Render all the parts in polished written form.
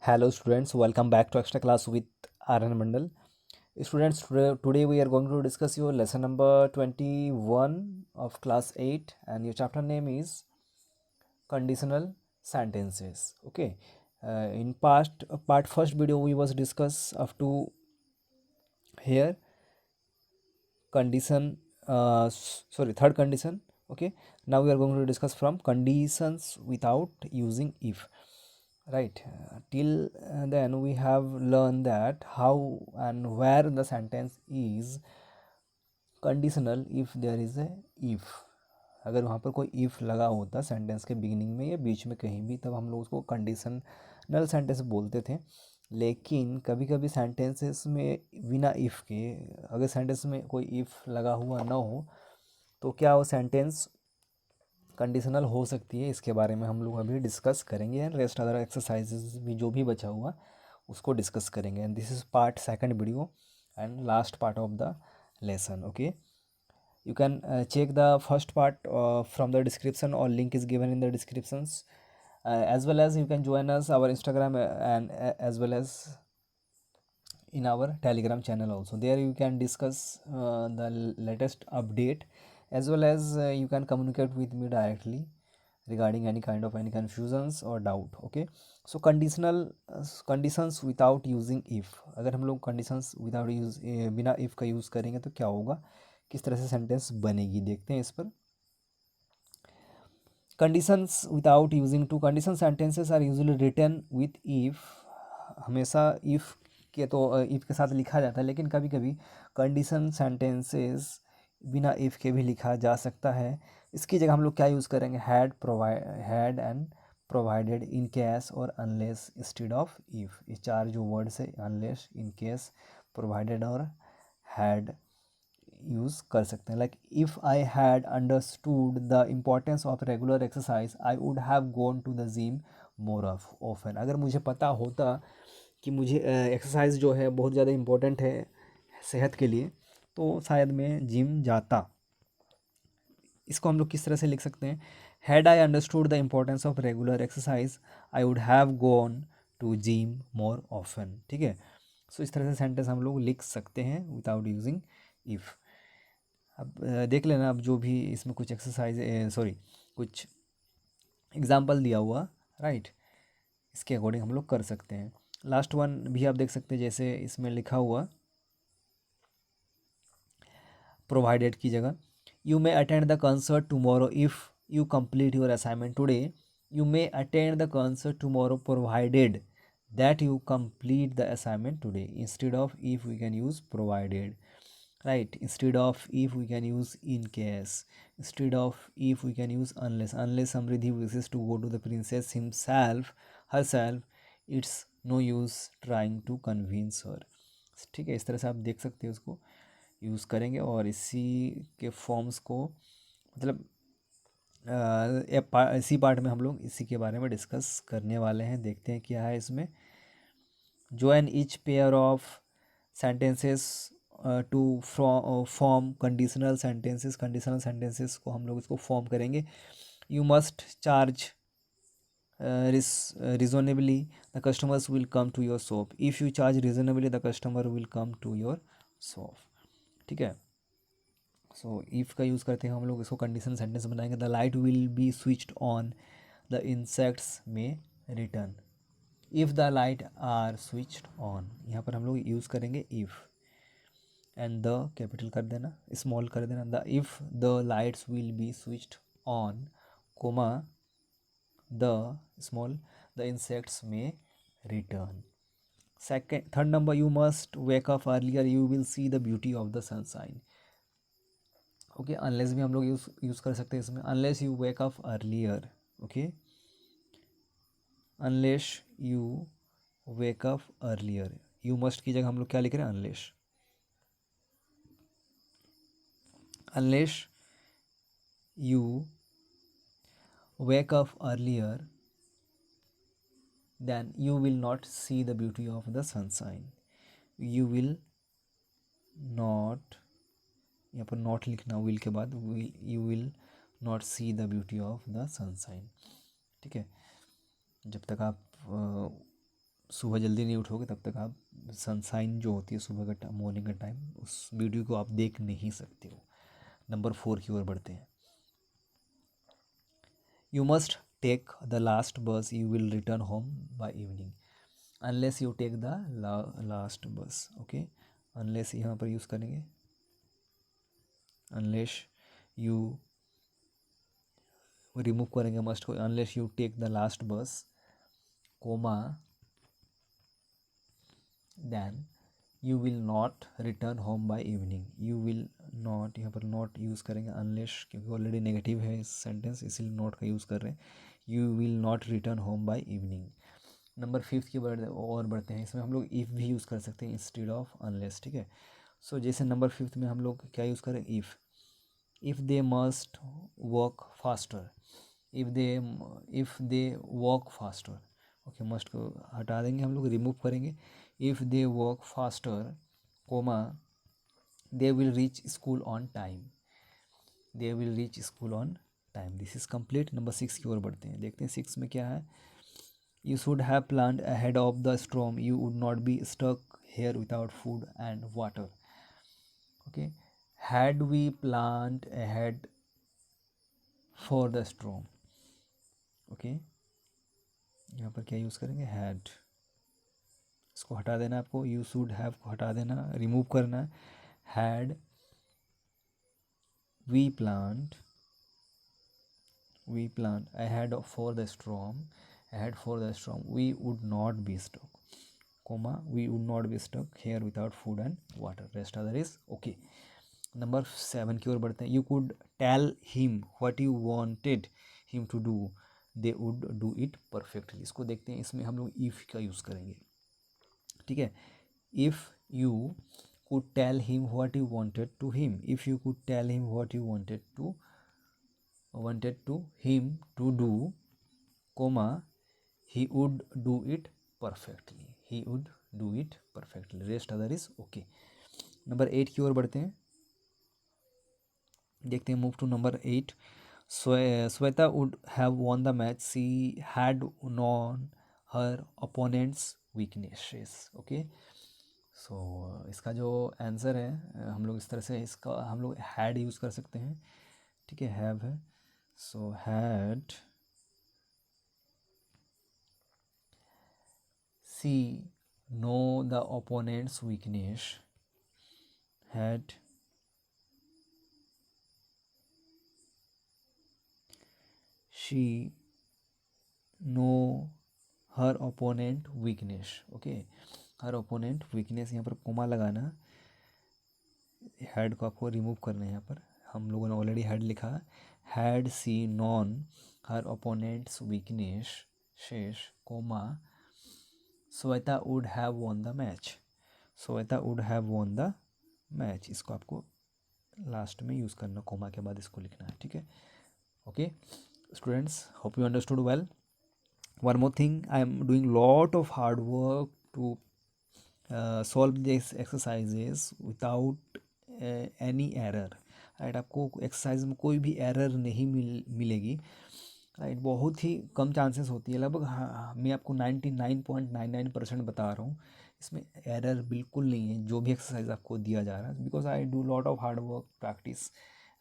Hello students, welcome back to extra class with Aryan Mandal. Students, today we are going to discuss your lesson number 21 of class 8 and your chapter name is conditional sentences. Okay, in part first video we was discuss up to here condition third condition. Okay, now we are going to discuss from conditions without using if. Right, till then we have learned that how and where the sentence is conditional if there is a if. अगर वहाँ पर कोई if लगा होता sentence के beginning में या बीच में कहीं भी, तब हम लोग उसको कंडीशनल सेंटेंस बोलते थे. लेकिन कभी कभी सेंटेंसेस में बिना if के अगर सेंटेंस में कोई if लगा हुआ ना हो तो क्या वो सेंटेंस कंडीशनल हो सकती है. इसके बारे में हम लोग अभी डिस्कस करेंगे एंड रेस्ट अदर एक्सरसाइजेज भी जो भी बचा हुआ उसको डिस्कस करेंगे. And this is part second video and last part of the lesson. Okay, you can check the first part from the description or link is given in the descriptions, as well as you can join us our Instagram and as well as in our Telegram channel also. There you can discuss the latest update, as well as you can communicate with me directly regarding any kind of any confusions or doubt. Okay, so conditions without using if. अगर हम लोग conditions without use बिना if का use करेंगे तो क्या होगा, किस तरह से सेंटेंस बनेगी, देखते हैं इस पर. Conditions without using to. Condition sentences are usually written with if. हमेशा इफ़ के तो इफ़ के साथ लिखा जाता है, लेकिन कभी कभी कंडीशन सेंटेंसेस बिना इफ़ के भी लिखा जा सकता है. इसकी जगह हम लोग क्या यूज़ करेंगे, had and provided, in case और अनलेस इंस्टेड ऑफ इफ़. ये चार जो वर्ड्स है, अनलेस, इन केस, प्रोवाइडेड और हैड, यूज़ कर सकते हैं. Like if I had understood the importance of regular exercise I would have gone to the gym more often. अगर मुझे पता होता कि मुझे एक्सरसाइज जो है बहुत ज़्यादा इम्पोर्टेंट है सेहत के लिए, तो शायद मैं जिम जाता. इसको हम लोग किस तरह से लिख सकते हैं, had I understood the importance of regular exercise I would have gone to gym more often. ठीक है, सो इस तरह से सेंटेंस हम लोग लिख सकते हैं विदाउट यूजिंग इफ़. अब देख लेना, अब जो भी इसमें कुछ एक्सरसाइज कुछ एग्जाम्पल दिया हुआ, राइट, इसके अकॉर्डिंग हम लोग कर सकते हैं. लास्ट वन भी आप देख सकते हैं, जैसे इसमें लिखा हुआ प्रोवाइडेड की जगह, you may attend the concert tomorrow if you complete your assignment today. You may attend the concert tomorrow provided that you complete the assignment today. Instead of if we can use provided. Right, instead of if we can use in case. Instead of if we can use unless Samriddhi wishes to go to the princess herself, it's no use trying to convince her. ठीक है, इस तरह से आप देख सकते हैं, उसको यूज़ करेंगे. और इसी के फॉर्म्स को मतलब इसी पार्ट में हम लोग इसी के बारे में डिस्कस करने वाले हैं. देखते हैं क्या है इसमें. join each pair of sentences to form conditional sentences. Conditional sentences को हम लोग इसको फॉर्म करेंगे. You must charge reasonably the customers will come to your shop. If you charge reasonably the customer will come to your shop. ठीक है, so if का use करते हैं हम लोग, इसको कंडीशनल सेंटेंस बनाएंगे. The light will be switched on, the insects may return. If the light are switched on, यहाँ पर हम लोग यूज़ करेंगे इफ़ एंड द कैपिटल कर देना, स्मॉल कर देना. The if the lights will be switched on, comma, the small, the insects may return. Third number, you must wake up earlier you will see the beauty of the sunshine. Okay, unless भी हम लोग use कर सकते हैं इसमें. Unless you wake up earlier. Okay, unless you wake up earlier. You must की जगह हम लोग क्या लिख रहे हैं, unless. Unless you wake up earlier, then you will not see the beauty of the sunshine. You will not, यहाँ पर not लिखना will के बाद, you will not see the beauty of the sunshine. ठीक है, जब तक आप सुबह जल्दी नहीं उठोगे तब तक आप सनशाइन जो होती है सुबह का मॉर्निंग का टाइम, उस वीडियो को आप देख नहीं सकते हो। नंबर 4 की ओर बढ़ते हैं। You must take the last bus, you will return home by evening, unless you take the last bus. Okay, unless यहाँ पर यूज़ करेंगे, अनलेस यू रिमूव करेंगे मस्ट को, unless you take the last bus comma then you will not return home by evening. You will not, यहाँ पर not use करेंगे unless, क्योंकि already negative है इस सेंटेंस, इसलिए नॉट का यूज़ कर रहे हैं। You will not return home by evening. Number 5 की और बढ़ते हैं। इसमें हम लोग इफ़ भी यूज़ कर सकते हैं इंस्टेड ऑफ अनलेस, ठीक है। सो जैसे नंबर 5 में हम लोग क्या यूज़ करें, if they must work faster, if they work faster. Okay, must को हटा देंगे हम लोग, रिमूव करेंगे। If they work faster comma they will reach school on time, they will reach school on time. This is complete. Number 6 की ओर बढ़ते हैं, देखते हैं 6 में क्या है। You should have planned ahead of the storm. You would not be stuck here without food and water. Okay. Had we planned ahead for the storm. Okay. यहाँ पर क्या यूज़ करेंगे, had, इसको हटा देना आपको, you should have को हटा देना, रिमूव करना है। had we planned ahead for the storm, we would not be stuck, comma, we would not be stuck here without food and water. Rest other is okay. Number 7 की ओर बढ़ते हैं। You could tell him what you wanted him to do, they would do it perfectly. इसको देखते हैं, इसमें हम लोग इफ़ का यूज़ करेंगे, ठीक है। If you could tell him what you wanted to him, if you could tell him what you wanted to him to do, comma, he would do it perfectly, he would do it perfectly. Rest other is okay. Number 8 की ओर बढ़ते हैं, देखते हैं। Move to number 8। Shweta would have won the match, she had known her opponents weaknesses. Okay, so इसका जो answer है, हम लोग इस तरह से इसका हम लोग हैड यूज़ कर सकते हैं, ठीक है, हैव है। So had she know the opponents weakness, had she know her opponent weakness। Okay, her opponent weakness, यहाँ पर कोमा लगाना, हैड को आपको रिमूव करना है। यहाँ पर हम लोगों ने ऑलरेडी हैड लिखा, had she known her opponents weaknesses comma Shweta would have won the match, Shweta would have won the match. इसको आपको लास्ट में यूज़ करना, कोमा के बाद इसको लिखना है, ठीक है। Okay students, hope you understood well. One more thing, I am doing lot of hard work to solve these exercises without any error, right. आपको एक्सरसाइज में कोई भी एरर नहीं मिलेगी, राइट। बहुत ही कम चांसेस होती है, लगभग हाँ, मैं आपको 99.99% बता रहा हूँ, इसमें एरर बिल्कुल नहीं है जो भी एक्सरसाइज आपको दिया जा रहा है, because I do lot of hard work practice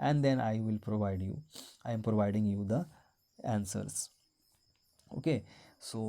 and then I am providing you the answers. Okay, so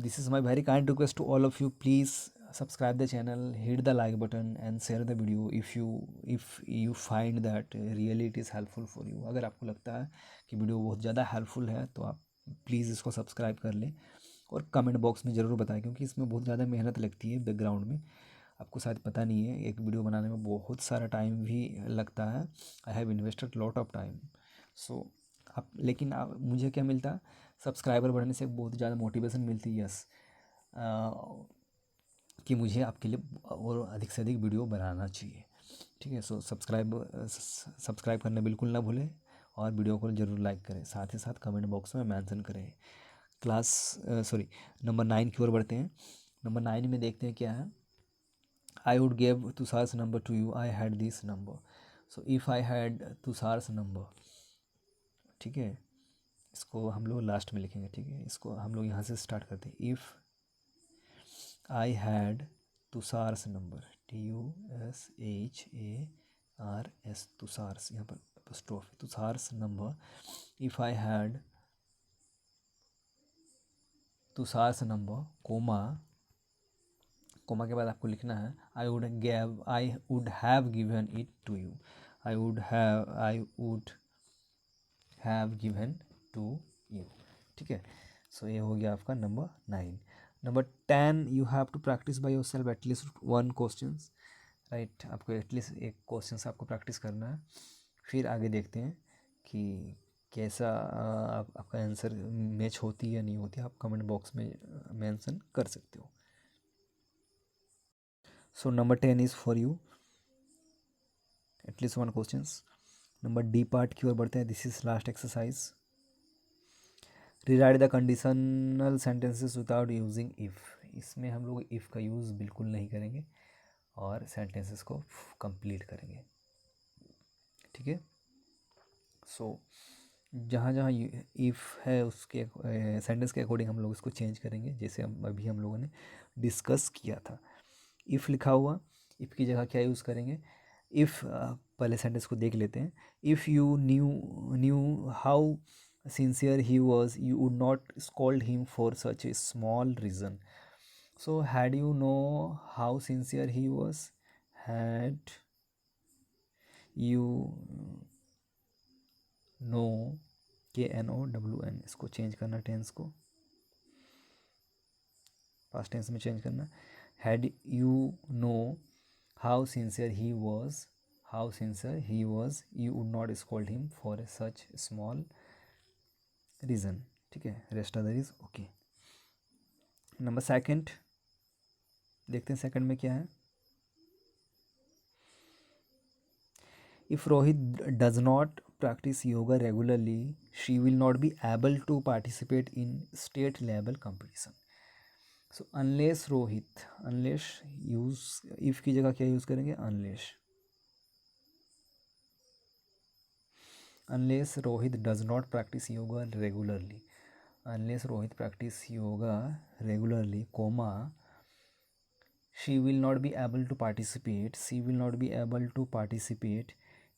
this is my very kind request to all of you, please subscribe the channel, hit the like button and share the video if you find that really it is helpful for you। अगर आपको लगता है कि video बहुत ज़्यादा helpful है तो आप प्लीज़ इसको सब्सक्राइब कर लें और कमेंट बॉक्स में ज़रूर बताएं, क्योंकि इसमें बहुत ज़्यादा मेहनत लगती है बैकग्राउंड में, आपको शायद पता नहीं है। एक वीडियो बनाने में बहुत सारा टाइम भी लगता है, I have invested lot of time. So आप, लेकिन मुझे क्या मिलता है, सब्सक्राइबर बढ़ने से बहुत ज़्यादा मोटिवेशन मिलती है, यस, कि मुझे आपके लिए और अधिक से अधिक वीडियो बनाना चाहिए, ठीक है। सो सब्सक्राइब करना बिल्कुल ना भूलें और वीडियो को ज़रूर लाइक करें, साथ ही साथ कमेंट बॉक्स में मेंशन करें। नंबर 9 की ओर बढ़ते हैं। नंबर 9 में देखते हैं क्या है। I would give Tushar's number to you, I had this number। So if I had Tushar's number, ठीक है, इसको हम लोग लास्ट में लिखेंगे, ठीक है। इसको हम लोग यहाँ से स्टार्ट करते हैं। I had Tushar's number, TUSHARS, Tushar's, यहाँ पर स्टॉफ Tushar's number. If I had Tushar's number comma के बाद आपको लिखना है I would have given it to you. I would have given to you. ठीक है. सो ये हो गया आपका number 9. Number 10, you have to practice by yourself at least 1 question. Right, आपको एटलीस्ट एक क्वेश्चन आपको प्रैक्टिस करना है. फिर आगे देखते हैं कि कैसा आपका आंसर मैच होती है या नहीं होती. आप कमेंट बॉक्स में मेंशन कर सकते हो. So number 10 is for you, at least 1 question. Number D part की ओर बढ़ते हैं. This is last exercise. Rewrite the conditional sentences without using if. इसमें हम लोग इफ़ का यूज़ बिल्कुल नहीं करेंगे और सेंटेंसेस को कंप्लीट करेंगे. ठीक है. सो जहाँ जहाँ इफ़ है उसके सेंटेंस के अकॉर्डिंग हम लोग इसको चेंज करेंगे, जैसे अभी हम लोगों ने डिस्कस किया था. इफ़ लिखा हुआ, इफ़ की जगह क्या यूज़ करेंगे. इफ़ पहले सेंटेंस को देख लेते हैं. If you knew how sincere he was, you would not scold him for such a small reason. So had you know how sincere he was, had you know, KNOWN, इसको change करना, tense को past tense में change करना. had you know how sincere he was, you would not scold him for such small reason. ठीक है. Rest other is okay. Number second देखते हैं. Second में क्या है. If Rohit does not practice yoga regularly, she will not be able to participate in state level competition. So unless Rohit, unless use, if की जगह क्या यूज़ करेंगे. Unless Rohit does not practice yoga regularly, unless Rohit practice yoga regularly, comma, she will not be able to participate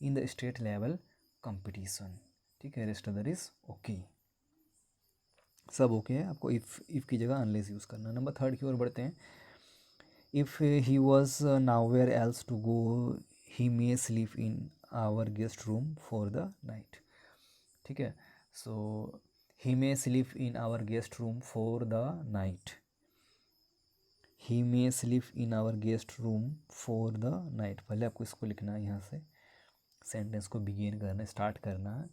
in the state level competition. ठीक है. Rest other is okay. सब okay है. आपको if की जगह अनलेस यूज़ करना. Number 3 की ओर बढ़ते हैं. If he was nowhere else to go, he may sleep in our guest room for the night. ठीक है. सो he may sleep in our guest room for the night. he may sleep in our guest room for the night. पहले आपको इसको लिखना है, यहाँ से sentence को बिगिन करना, स्टार्ट करना है.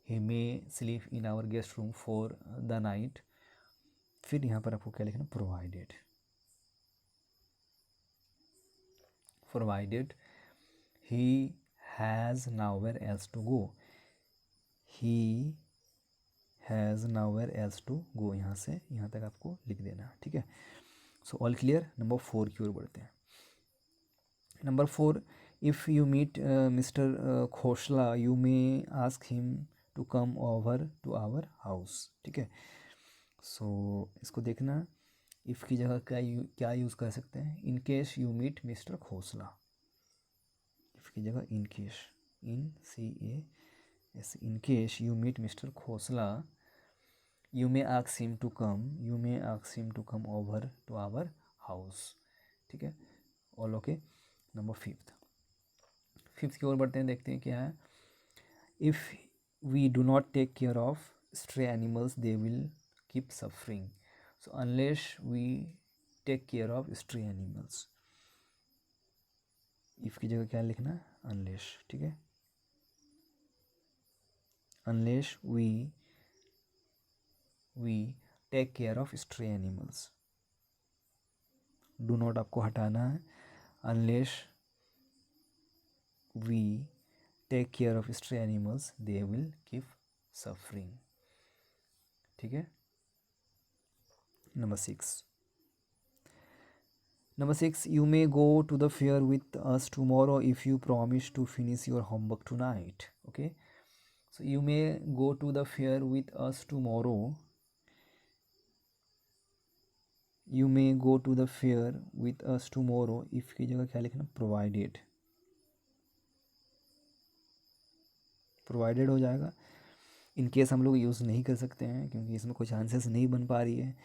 he may sleep in our guest room for the night. फिर यहाँ पर आपको क्या लिखना. provided he has nowhere else to go. he has nowhere else to go. यहाँ से यहाँ तक आपको लिख देना. ठीक है. So all clear. नंबर 4 की ओर बढ़ते हैं. Number 4, if you meet Mr Khosla, you may ask him to come over to our house. ठीक है. सो इसको देखना. इफ़ की जगह क्या यूज़ कर सकते हैं. In case you meet Mr Khosla. If की जगह in case, in case you meet Mr. Khosla, you may ask him to come over to our house. ठीक है. All okay. नंबर 5 की ओर बढ़ते हैं. देखते हैं क्या है. If we do not take care of stray animals, they will keep suffering. So unless we take care of stray animals. If की जगह क्या लिखना. अनलेस. ठीक है. unless we take care of stray animals. do not आपको हटाना है. unless we take care of stray animals, they will keep suffering. ठीक है. Number 6, you may go to the fair with us tomorrow if you promise to finish your homework tonight. Okay. So you may go to the fair with us tomorrow you may go to the fair with us tomorrow, if की जगह क्या लिखना, provided, provided हो जाएगा। In case हम लोग use नहीं कर सकते हैं क्योंकि इसमें कुछ आंसर्स नहीं बन पा रही है,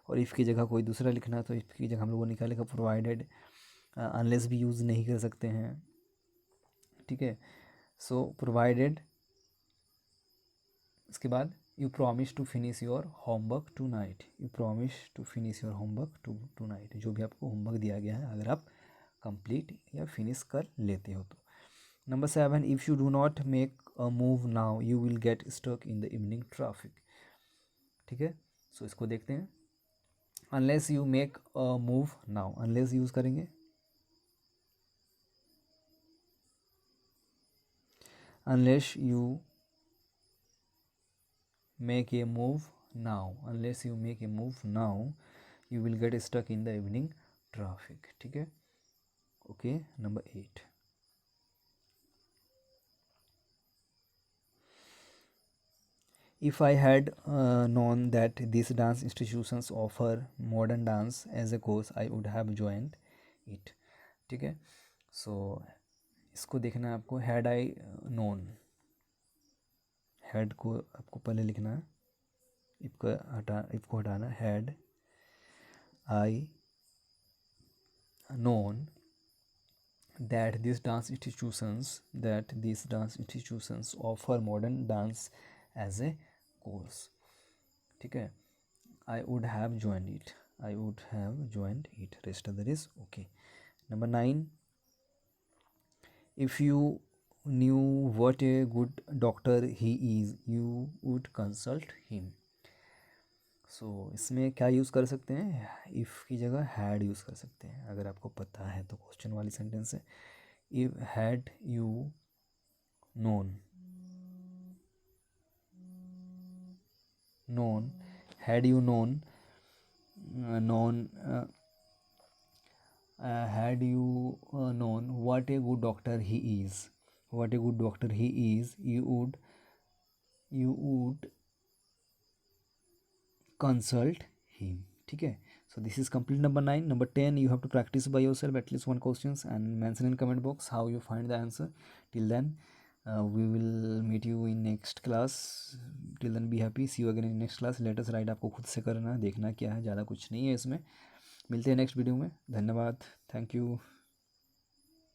और इफ़ की जगह कोई दूसरा लिखना, तो इफ़ की जगह हम लोगों ने निकालेगा प्रोवाइडेड, अनलेस भी यूज़ नहीं कर सकते हैं, ठीक है। सो प्रोवाइडेड, इसके बाद you promise to finish your homework tonight, you promise to finish your homework tonight, जो भी आपको होमवर्क दिया गया है अगर आप कंप्लीट या फिनिश कर लेते हो तो। नंबर 7, if you do not make a move now you will get stuck in the evening traffic, ठीक है। सो इसको देखते हैं। Unless you make a move now, unless use करेंगे, unless you make a move now, unless you make a move now you will get stuck in the evening traffic, ठीक है। Okay, number 8, if I had known that these dance institutions offer modern dance as a course I would have joined it, ठीक है। So इसको देखना है आपको, had I known, had को आपको पहले लिखना है, इफ को हटाना, had I known that these dance institutions offer modern dance as a course, ठीक है। I would have joined it, I would have joined it, rest other is okay। Number 9, if you knew what a good doctor he is you would consult him। सो इसमें क्या use कर सकते हैं, if की जगह had use कर सकते हैं, अगर आपको पता है तो क्वेश्चन वाली सेंटेंस है। If had you known, known, had you known, known had you known what a good doctor he is, what a good doctor he is, you would consult him, ठीक है। So this is complete number 9। Number 10, you have to practice by yourself at least one questions and mention in comment box how you find the answer. Till then we will meet you in next class, till then be happy, see you again in next class। Latest right आपको खुद से करना है, देखना क्या है, ज़्यादा कुछ नहीं है इसमें। मिलते हैं नेक्स्ट वीडियो में, धन्यवाद, थैंक यू।